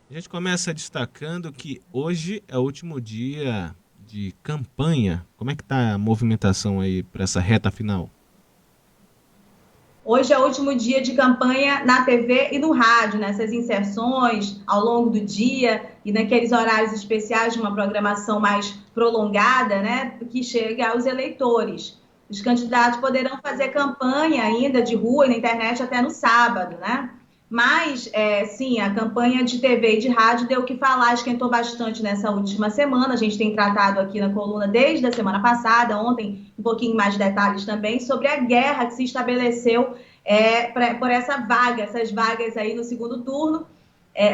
A gente começa destacando que hoje é o último dia de campanha. Como é que tá a movimentação aí para essa reta final? Hoje é o último dia de campanha na TV e no rádio, nessas inserções ao longo do dia e naqueles horários especiais de uma programação mais prolongada, né, que chega aos eleitores. Os candidatos poderão fazer campanha ainda de rua e na internet até no sábado, né? Mas, sim, a campanha de TV e de rádio deu o que falar, esquentou bastante nessa última semana. A gente tem tratado aqui na coluna desde a semana passada, ontem, um pouquinho mais de detalhes também, sobre a guerra que se estabeleceu por essa vaga, essas vagas aí no segundo turno.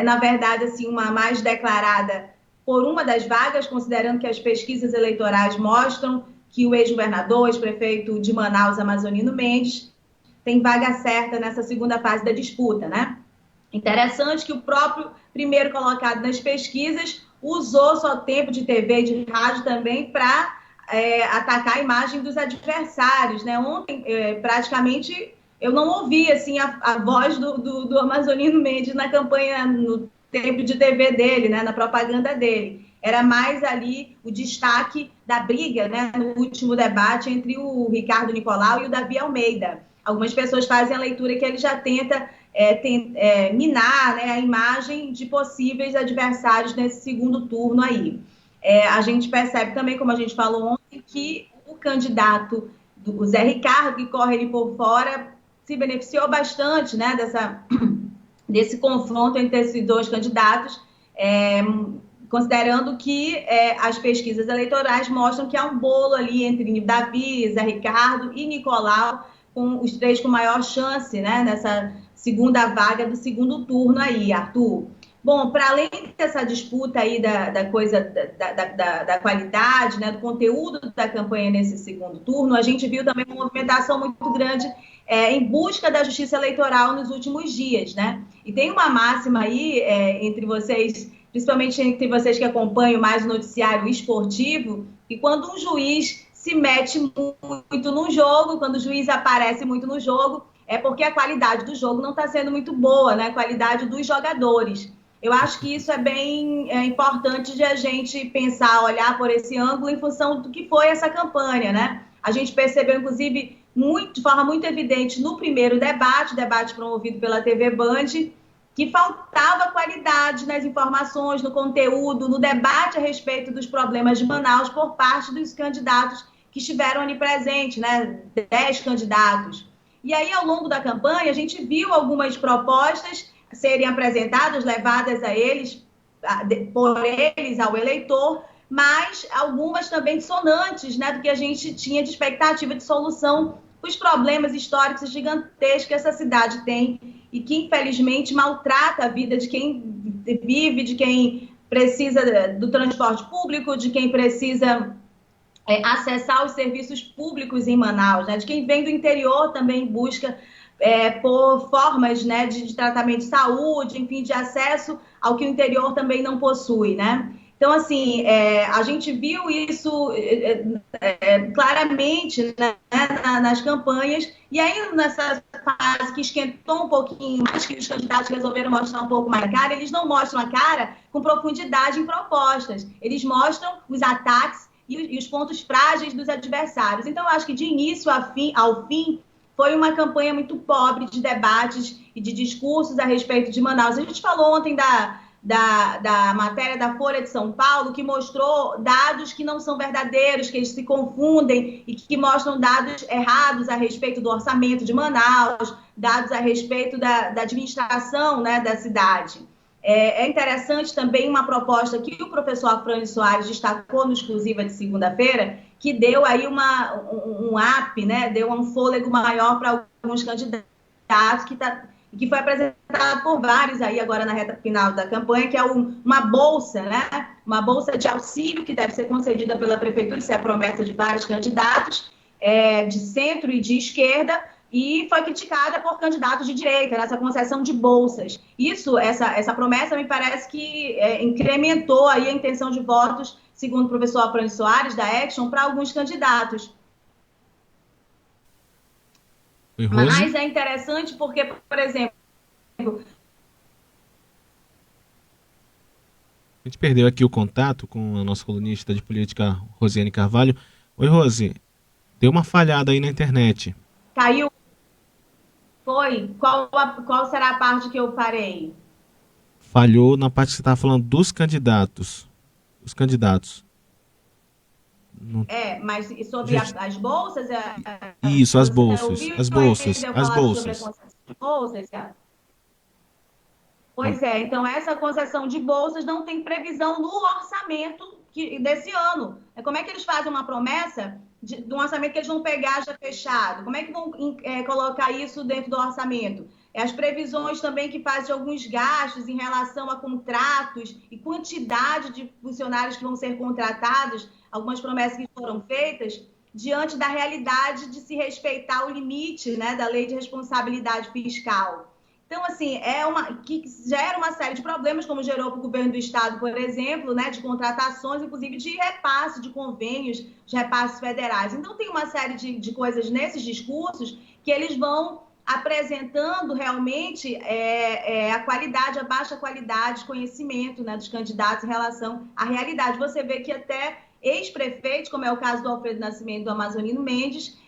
Na verdade, assim, uma mais declarada por uma das vagas, considerando que as pesquisas eleitorais mostram que o ex-governador, ex-prefeito de Manaus, Amazonino Mendes, tem vaga certa nessa segunda fase da disputa, né? Interessante que o próprio primeiro colocado nas pesquisas usou seu tempo de TV e de rádio também para atacar a imagem dos adversários, né? Ontem, praticamente, eu não ouvi assim a voz do Amazonino Mendes na campanha, no tempo de TV dele, né? Na propaganda dele. Era mais ali o destaque da briga, né? No último debate entre o Ricardo Nicolau e o Davi Almeida. Algumas pessoas fazem a leitura que ele já tenta minar, né, a imagem de possíveis adversários nesse segundo turno aí. A gente percebe também, como a gente falou ontem, que o candidato do Zé Ricardo, que corre ali por fora, se beneficiou bastante, né, desse confronto entre esses dois candidatos, considerando que as pesquisas eleitorais mostram que há um bolo ali entre Davi, Zé Ricardo e Nicolau, com os três com maior chance, né, nessa segunda vaga do segundo turno aí, Arthur. Bom, para além dessa disputa aí da coisa da qualidade, né, do conteúdo da campanha nesse segundo turno, a gente viu também uma movimentação muito grande em busca da justiça eleitoral nos últimos dias, né? E tem uma máxima aí entre vocês, principalmente entre vocês que acompanham mais o noticiário esportivo, que quando um juiz se mete muito no jogo, quando o juiz aparece muito no jogo, é porque a qualidade do jogo não está sendo muito boa, né? A qualidade dos jogadores. Eu acho que isso é bem importante de a gente pensar, olhar por esse ângulo em função do que foi essa campanha, né? A gente percebeu, inclusive, de forma muito evidente no primeiro debate promovido pela TV Band, que faltava qualidade nas informações, no conteúdo, no debate a respeito dos problemas de Manaus por parte dos candidatos que estiveram ali presentes, né? 10 candidatos. E aí, ao longo da campanha, a gente viu algumas propostas serem apresentadas, levadas a eles, por eles ao eleitor, mas algumas também dissonantes, né, do que a gente tinha de expectativa de solução os problemas históricos gigantescos que essa cidade tem e que, infelizmente, maltrata a vida de quem vive, de quem precisa do transporte público, de quem precisa acessar os serviços públicos em Manaus, né? De quem vem do interior também busca por formas, né, de tratamento de saúde, enfim, de acesso ao que o interior também não possui, né? Então, assim, a gente viu isso claramente, né, nas campanhas, e aí nessa fase que esquentou um pouquinho mais, que os candidatos resolveram mostrar um pouco mais a cara, eles não mostram a cara com profundidade em propostas, eles mostram os ataques e os pontos frágeis dos adversários. Então, eu acho que de início ao fim, foi uma campanha muito pobre de debates e de discursos a respeito de Manaus. A gente falou ontem da matéria da Folha de São Paulo, que mostrou dados que não são verdadeiros, que eles se confundem e que mostram dados errados a respeito do orçamento de Manaus, dados a respeito da administração, né, da cidade. É interessante também uma proposta que o professor Afrânio Soares destacou no Exclusiva de segunda-feira, que deu aí um up, né? Deu um fôlego maior para alguns candidatos que foi apresentado por vários aí agora na reta final da campanha, que é uma bolsa, né? Uma bolsa de auxílio que deve ser concedida pela prefeitura, isso é a promessa de vários candidatos, de centro e de esquerda, e foi criticada por candidatos de direita, nessa concessão de bolsas. Essa promessa me parece que incrementou aí a intenção de votos, segundo o professor Afrânio Soares, da Action, para alguns candidatos. Oi, Rose? Mas é interessante porque, por exemplo, A gente perdeu aqui o contato com a nossa colunista de política, Rosiane Carvalho. Oi, Rose, deu uma falhada aí na internet. Caiu? Foi? Qual será a parte que eu parei? Falhou na parte que você estava falando dos candidatos. Os candidatos. Não... Mas sobre as bolsas? Isso, as Você bolsas. ouviu As bolsas. eu As falar sobre a bolsas. concessão de bolsas? Pois é, então essa concessão de bolsas não tem previsão no orçamento desse ano. Como é que eles fazem uma promessa de um orçamento que eles vão pegar já fechado? Como é que vão colocar isso dentro do orçamento? As previsões também que fazem de alguns gastos em relação a contratos e quantidade de funcionários que vão ser contratados, algumas promessas que foram feitas, diante da realidade de se respeitar o limite, né, da lei de responsabilidade fiscal. Então, assim, que gera uma série de problemas, como gerou para o governo do estado, por exemplo, né, de contratações, inclusive de repasse de convênios, de repasses federais. Então, tem uma série de coisas nesses discursos que eles vão apresentando realmente a qualidade, a baixa qualidade de conhecimento, né, dos candidatos em relação à realidade. Você vê que até ex-prefeitos, como é o caso do Alfredo Nascimento e do Amazonino Mendes,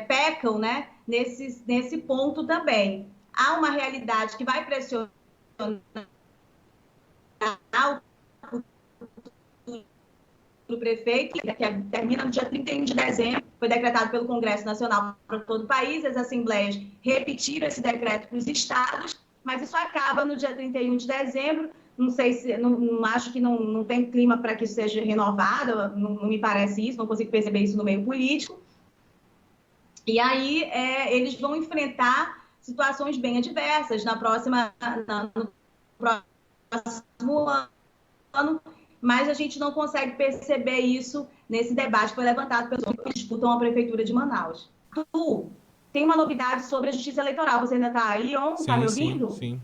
pecam, né, nesse ponto também. Há uma realidade que vai pressionar o prefeito, que termina no dia 31 de dezembro, foi decretado pelo Congresso Nacional para todo o país, as assembleias repetiram esse decreto para os estados, mas isso acaba no dia 31 de dezembro. Não sei se, não acho que não tem clima para que isso seja renovado, não me parece isso, não consigo perceber isso no meio político. E aí eles vão enfrentar situações bem adversas no próximo ano, mas a gente não consegue perceber isso nesse debate que foi levantado pelos que disputam a Prefeitura de Manaus. Tem uma novidade sobre a Justiça Eleitoral. Você ainda está aí, On? Está me ouvindo? Sim.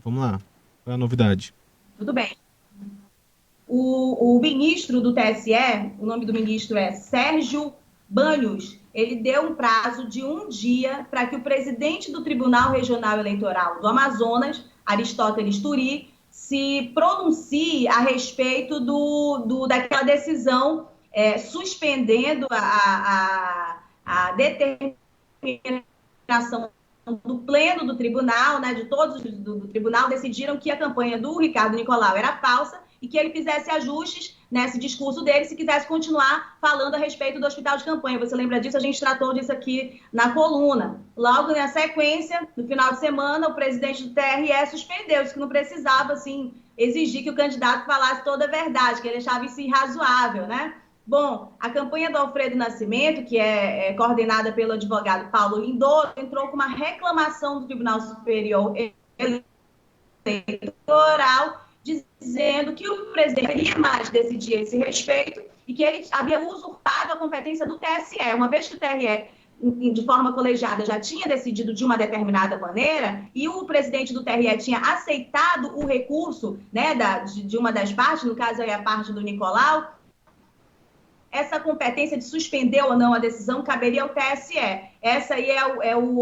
Vamos lá. Qual é a novidade? Tudo bem. O ministro do TSE, o nome do ministro é Sérgio Banhos, ele deu um prazo de um dia para que o presidente do Tribunal Regional Eleitoral do Amazonas, Aristóteles Turi, se pronuncie a respeito daquela decisão suspendendo a determinação do pleno do tribunal, né, de todos do tribunal, decidiram que a campanha do Ricardo Nicolau era falsa e que ele fizesse ajustes nesse discurso dele se quisesse continuar falando a respeito do hospital de campanha. Você lembra disso? A gente tratou disso aqui na coluna. Logo na sequência, no final de semana, o presidente do TRE suspendeu, disse que não precisava, assim, exigir que o candidato falasse toda a verdade, que ele achava isso irrazoável, né? Bom, a campanha do Alfredo Nascimento, que é coordenada pelo advogado Paulo Lindoso, entrou com uma reclamação do Tribunal Superior Eleitoral, dizendo que o presidente queria mais decidir a esse respeito e que ele havia usurpado a competência do TSE. Uma vez que o TRE, de forma colegiada, já tinha decidido de uma determinada maneira e o presidente do TRE tinha aceitado o recurso, né, de uma das partes, no caso aí a parte do Nicolau, essa competência de suspender ou não a decisão caberia ao TSE. Essa aí é o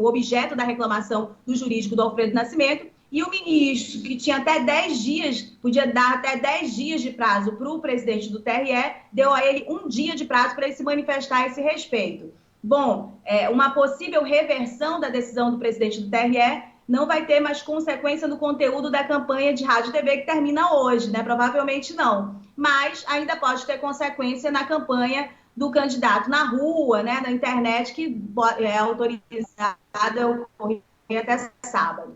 objeto da reclamação do jurídico do Alfredo Nascimento. E o ministro, que tinha até 10 dias, podia dar até 10 dias de prazo para o presidente do TRE, deu a ele um dia de prazo para ele se manifestar a esse respeito. Bom, uma possível reversão da decisão do presidente do TRE não vai ter mais consequência no conteúdo da campanha de rádio e TV que termina hoje, né? Provavelmente não. Mas ainda pode ter consequência na campanha do candidato na rua, né? Na internet, que é autorizada a ocorrer até sábado.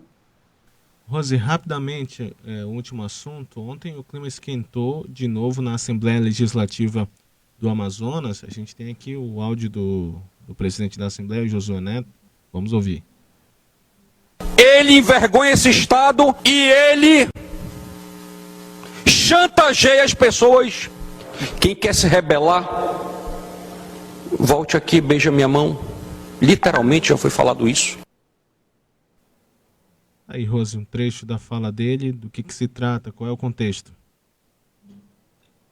Rose, rapidamente, o último assunto. Ontem o clima esquentou de novo na Assembleia Legislativa do Amazonas. A gente tem aqui o áudio do presidente da Assembleia, Josué Neto. Vamos ouvir. Ele envergonha esse Estado e ele chantageia as pessoas. Quem quer se rebelar, volte aqui, beija minha mão. Literalmente já foi falado isso. Aí, Rose, um trecho da fala dele, do que se trata, qual é o contexto?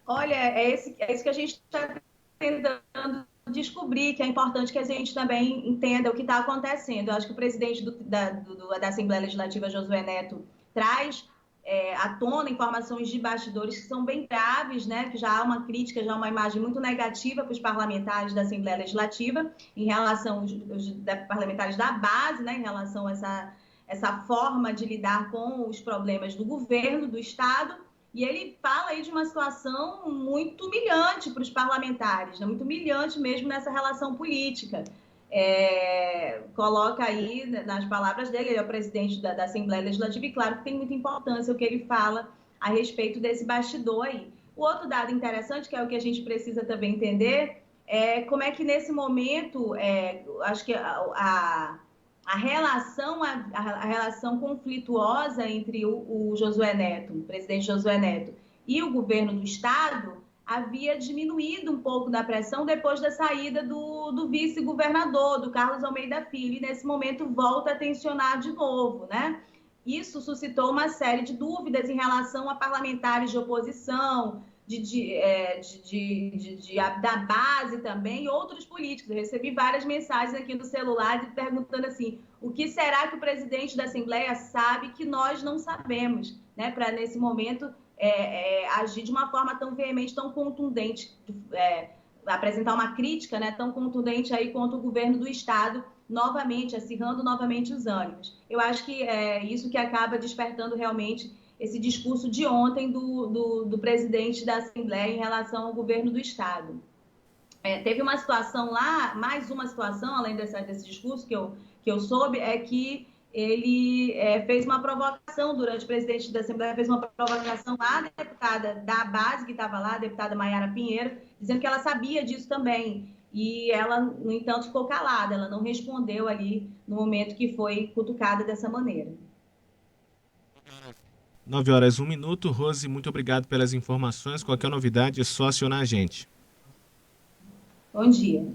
Olha, é isso que a gente está tentando descobrir, que é importante que a gente também entenda o que está acontecendo. Eu acho que o presidente da Assembleia Legislativa, Josué Neto, traz à tona informações de bastidores que são bem graves, né? Que já há uma crítica, já há uma imagem muito negativa para os parlamentares da Assembleia Legislativa em relação aos parlamentares da base, né? Em relação a essa forma de lidar com os problemas do governo, do Estado. E ele fala aí de uma situação muito humilhante para os parlamentares, né? Muito humilhante mesmo nessa relação política. Coloca aí, nas palavras dele, ele é o presidente da Assembleia Legislativa, e claro que tem muita importância o que ele fala a respeito desse bastidor aí. O outro dado interessante, que é o que a gente precisa também entender, é como é que nesse momento, acho que a relação conflituosa entre o Josué Neto, o presidente Josué Neto, e o governo do Estado, havia diminuído um pouco da pressão depois da saída do vice-governador, do Carlos Almeida Filho, e nesse momento volta a tensionar de novo, né? Isso suscitou uma série de dúvidas em relação a parlamentares de oposição, da base também, e outros políticos. Eu recebi várias mensagens aqui no celular perguntando assim, o que será que o presidente da Assembleia sabe que nós não sabemos, né? Para, nesse momento, agir de uma forma tão veemente, tão contundente, apresentar uma crítica, né, tão contundente aí contra o governo do Estado, novamente, acirrando novamente os ânimos. Eu acho que é isso que acaba despertando realmente esse discurso de ontem do presidente da Assembleia em relação ao governo do Estado. Teve uma situação lá, mais uma situação, além desse discurso que eu soube, é que ele fez uma provocação durante o presidente da Assembleia, fez uma provocação à deputada da base que estava lá, a deputada Maiara Pinheiro, dizendo que ela sabia disso também. E ela, no entanto, ficou calada, ela não respondeu ali no momento que foi cutucada dessa maneira. 9h01. Rose, muito obrigado pelas informações. Qualquer novidade é só acionar a gente. Bom dia.